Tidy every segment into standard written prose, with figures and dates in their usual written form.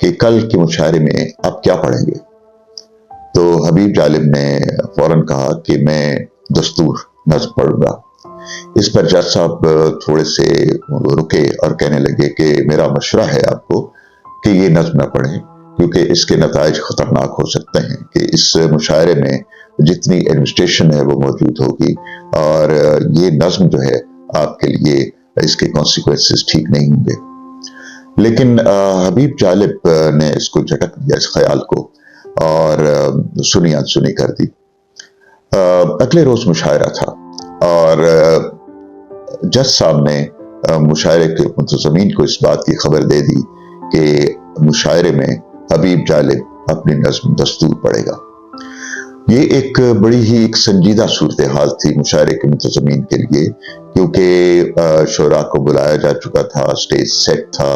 کہ کل کے مشاعرے میں آپ کیا پڑھیں گے؟ تو حبیب جالب نے فوراً کہا کہ میں دستور نظم پڑھوں گا۔ اس پر جج صاحب تھوڑے سے رکے اور کہنے لگے کہ میرا مشورہ ہے آپ کو کہ یہ نظم نہ پڑھیں، کیونکہ اس کے نتائج خطرناک ہو سکتے ہیں، کہ اس مشاعرے میں جتنی ایڈمنسٹریشن ہے وہ موجود ہوگی، اور یہ نظم جو ہے آپ کے لیے اس کے کانسیکوینسز ٹھیک نہیں ہوں گے۔ لیکن حبیب جالب نے اس کو جھٹک دیا، اس خیال کو، اور سنی انسنی کر دی۔ اگلے روز مشاعرہ تھا، اور جج صاحب نے مشاعرے کے منتظمین کو اس بات کی خبر دے دی کہ مشاعرے میں حبیب جالب اپنی نظم دستور پڑھے گا۔ یہ ایک بڑی ہی ایک سنجیدہ صورتحال تھی مشاعرے کے منتظمین کے لیے، کیونکہ شعراء کو بلایا جا چکا تھا، اسٹیج سیٹ تھا،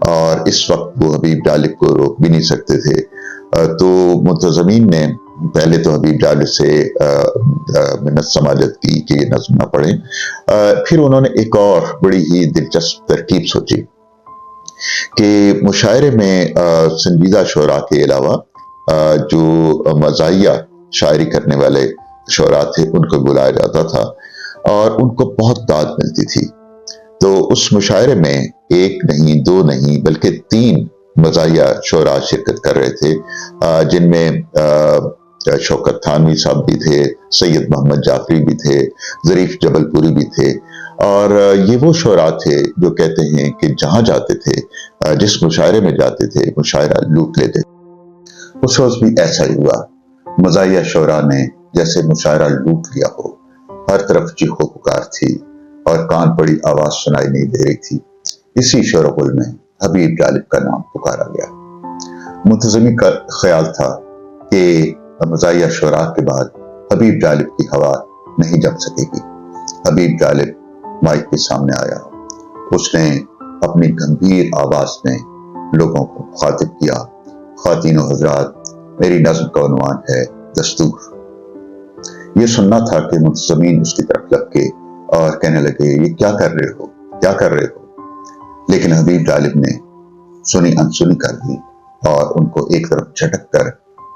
اور اس وقت وہ حبیب جالب کو روک بھی نہیں سکتے تھے۔ تو منتظمین نے پہلے تو حبیب جالب سے منت سماجت کی کہ یہ نظم نہ پڑھیں، پھر انہوں نے ایک اور بڑی ہی دلچسپ ترکیب سوچی کہ مشاعرے میں سنجیدہ شعراء کے علاوہ جو مزاحیہ شاعری کرنے والے شعراء تھے ان کو بلایا جاتا تھا، اور ان کو بہت داد ملتی تھی۔ تو اس مشاعرے میں ایک نہیں، دو نہیں، بلکہ 3 مزاحیہ شعراء شرکت کر رہے تھے، جن میں شوکت تھانوی صاحب بھی تھے، سید محمد جعفری بھی تھے، ظریف جبل پوری بھی تھے، اور یہ وہ شعراء تھے جو کہتے ہیں کہ جہاں جاتے تھے، جس مشاعرے میں جاتے تھے، مشاعرہ لوٹ لیتے تھے۔ اس روز بھی ایسا ہی ہوا۔ مزاحیہ شعراء نے جیسے مشاعرہ لوٹ لیا ہو، ہر طرف چیخو پکار تھی اور کان پڑی آواز سنائی نہیں دے رہی تھی۔ اسی شور و غل میں حبیب جالب کا نام پکارا گیا۔ منتظمی کا خیال تھا کہ مزاحیہ شعراء کے بعد حبیب جالب کی ہوا نہیں جم سکے گی۔ حبیب جالب مائک کے سامنے آیا، اس نے اپنی گمبھیر آواز میں لوگوں کو مخاطب کیا، خواتین و حضرات، میری نظم کا عنوان ہے دستور۔ یہ سننا تھا کہ منتظمین اس کی طرف لپکے اور کہنے لگے یہ کیا کر رہے ہو، کیا کر رہے ہو؟ لیکن حبیب جالب نے سنی انسنی کر دی اور ان کو ایک طرف جھٹک کر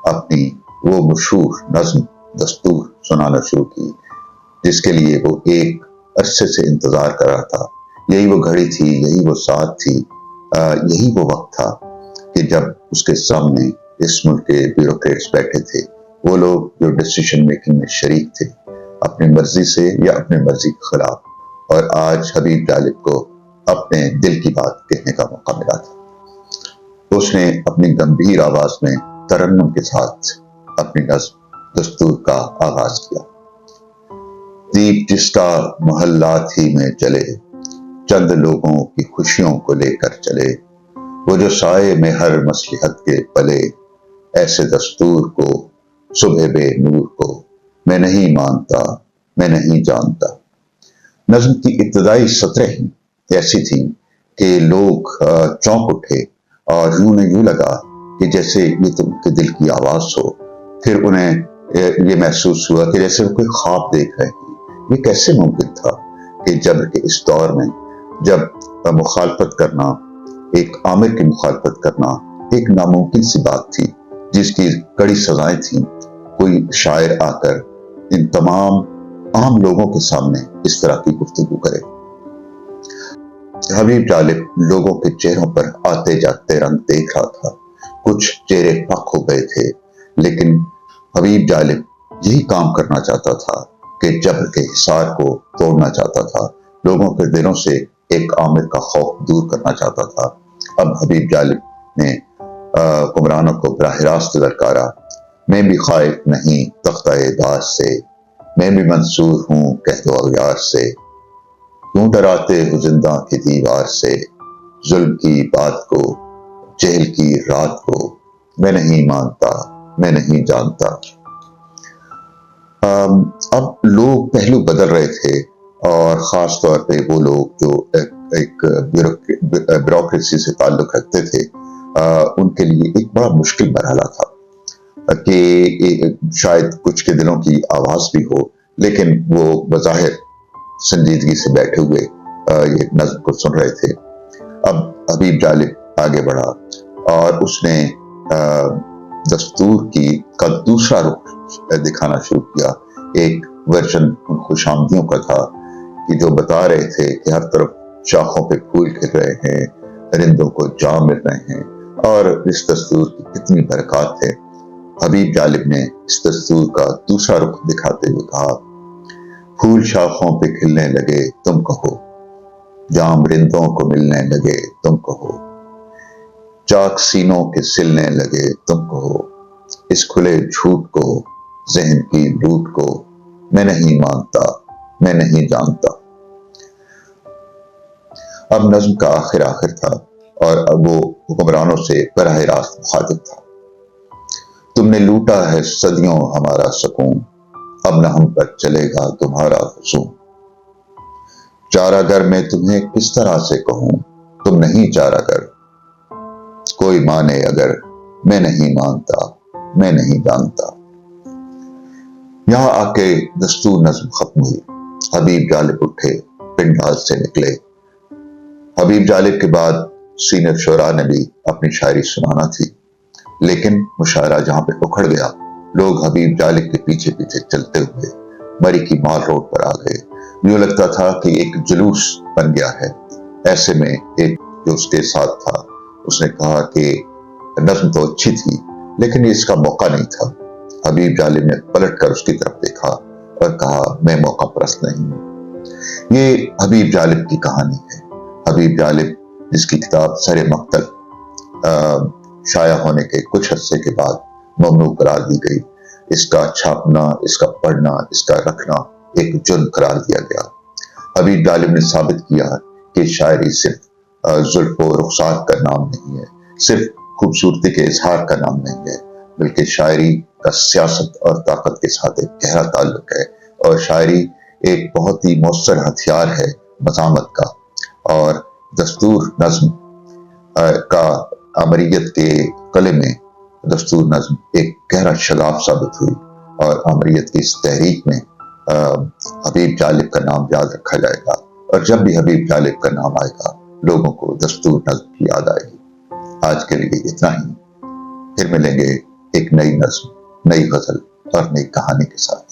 اپنی وہ مشہور نظم دستور سنانا شروع کی، جس کے لیے وہ ایک عرصے سے انتظار کر رہا تھا۔ یہی وہ گھڑی تھی، یہی وہ ساتھ تھی، یہی وہ وقت تھا کہ جب اس کے سامنے اس ملک کے بیوروکریٹس بیٹھے تھے، وہ لوگ جو ڈیسیشن میکنگ میں شریک تھے، اپنی مرضی سے یا اپنی مرضی کے خلاف، اور آج حبیب جالب کو اپنے دل کی بات کہنے کا موقع ملا تھا۔ اس نے اپنی گمبھیر آواز میں ترنم کے ساتھ اپنی نظم دستور کا آغاز کیا۔ دیپ جس کا محلات ہی میں جلے، چند لوگوں کی خوشیوں کو لے کر چلے، وہ جو سائے میں ہر مصلحت کے پلے، ایسے دستور کو، صبح بے نور کو، میں نہیں مانتا، میں نہیں جانتا۔ نظم کی ابتدائی سطریں ہی ایسی تھیں کہ لوگ چونک اٹھے اور یوں لگا کہ جیسے یہ تو ان کے دل کی آواز ہو۔ پھر انہیں یہ محسوس ہوا کہ جیسے وہ کوئی خواب دیکھ رہے ہیں۔ یہ کیسے ممکن تھا کہ جبر کے اس دور میں جب مخالفت کرنا، ایک آمر کی مخالفت کرنا ایک ناممکن سی بات تھی، جس کی کڑی سزائیں تھیں، کوئی شاعر آ کر ان تمام عام لوگوں کے سامنے اس طرح کی گفتگو کرے۔ حبیب جالب لوگوں کے چہروں پر آتے جاتے رنگ دیکھ رہا تھا۔ کچھ چہرے پک ہو گئے تھے، لیکن حبیب جالب یہی کام کرنا چاہتا تھا کہ جبر کے حصار کو توڑنا چاہتا تھا، لوگوں کے دلوں سے ایک آمر کا خوف دور کرنا چاہتا تھا۔ اب حبیب جالب نے حکمرانوں کو براہ راست للکارا، میں بھی خائف نہیں تختہ داس سے، میں بھی منصور ہوں کہہ دو اغیار سے، کیوں ڈراتے ہو زندہ کی دیوار سے، ظلم کی بات کو، جہل کی رات کو، میں نہیں مانتا، میں نہیں جانتا۔ اب لوگ پہلو بدل رہے تھے، اور خاص طور پہ وہ لوگ جو ایک بیوروکریسی سے تعلق رکھتے تھے، ان کے لیے ایک بڑا مشکل مرحلہ تھا کہ شاید کچھ کے دلوں کی آواز بھی ہو، لیکن وہ بظاہر سنجیدگی سے بیٹھے ہوئے یہ نظم کو سن رہے تھے۔ اب حبیب جالب آگے بڑھا اور اس نے دستور کا دوسرا رخ دکھانا شروع کیا. ایک ورژن ان خوش آمدیوں کا تھا کہ جو بتا رہے تھے کہ ہر طرف شاخوں پہ پھول کھل رہے ہیں، پرندوں کو جام مل رہے ہیں اور اس دستور کی کتنی برکات ہے. حبیب جالب نے اس دستور کا دوسرا رخ دکھاتے ہوئے کہا، پھول شاخوں پہ کھلنے لگے تم کہو، جام رندوں کو ملنے لگے تم کہو، چاک سینوں کے سلنے لگے تم کہو، اس کھلے جھوٹ کو، ذہن کی لوٹ کو میں نہیں مانتا، میں نہیں جانتا. اب نظم کا آخر تھا اور اب وہ حکمرانوں سے براہ راست مخاطب تھا. تم نے لوٹا ہے صدیوں ہمارا سکون، اب نہ ہم پر چلے گا تمہارا حصول. چارہ گر میں تمہیں کس طرح سے کہوں، تم نہیں چارہ گر، کوئی مانے اگر میں نہیں مانتا، میں نہیں جانتا. یہاں آ کے دستور نظم ختم ہوئی. حبیب جالب اٹھے، پنڈال سے نکلے. حبیب جالب کے بعد سینئر شعراء نے بھی اپنی شاعری سنانا تھی، لیکن مشاعرہ جہاں پہ اکھڑ گیا، لوگ حبیب جالب کے پیچھے پیچھے چلتے ہوئے مری کی مال روڈ پر آ گئے. یوں لگتا تھا کہ ایک جلوس بن گیا ہے. ایسے میں ایک جو اس کے ساتھ تھا، اس نے کہا کہ نظم تو اچھی تھی لیکن اس کا موقع نہیں تھا. حبیب جالب نے پلٹ کر اس کی طرف دیکھا اور کہا، میں موقع پرست نہیں ہوں. یہ حبیب جالب کی کہانی ہے. حبیب جالب جس کی کتاب سر مقتل شائع ہونے کے کچھ عرصے کے بعد ممنوع قرار دی گئی. اس کا چھاپنا، اس کا پڑھنا، اس کا رکھنا ایک جرم قرار دیا گیا. حبیب جالب نے ثابت کیا کہ شاعری صرف زلف و رخسار کا نام نہیں ہے، صرف خوبصورتی کے اظہار کا نام نہیں ہے، بلکہ شاعری کا سیاست اور طاقت کے ساتھ ایک گہرا تعلق ہے. اور شاعری ایک بہت ہی مؤثر ہتھیار ہے مزاحمت کا. اور دستور نظم کا امریت کے قلعے میں دستور نظم ایک گہرا شگاف ثابت ہوئی، اور امریت کی اس تحریک میں حبیب جالب کا نام یاد رکھا جائے گا. اور جب بھی حبیب جالب کا نام آئے گا، لوگوں کو دستور نظم کی یاد آئے گی. آج کے لیے اتنا ہی. پھر ملیں گے ایک نئی نظم، نئی غزل اور نئی کہانی کے ساتھ.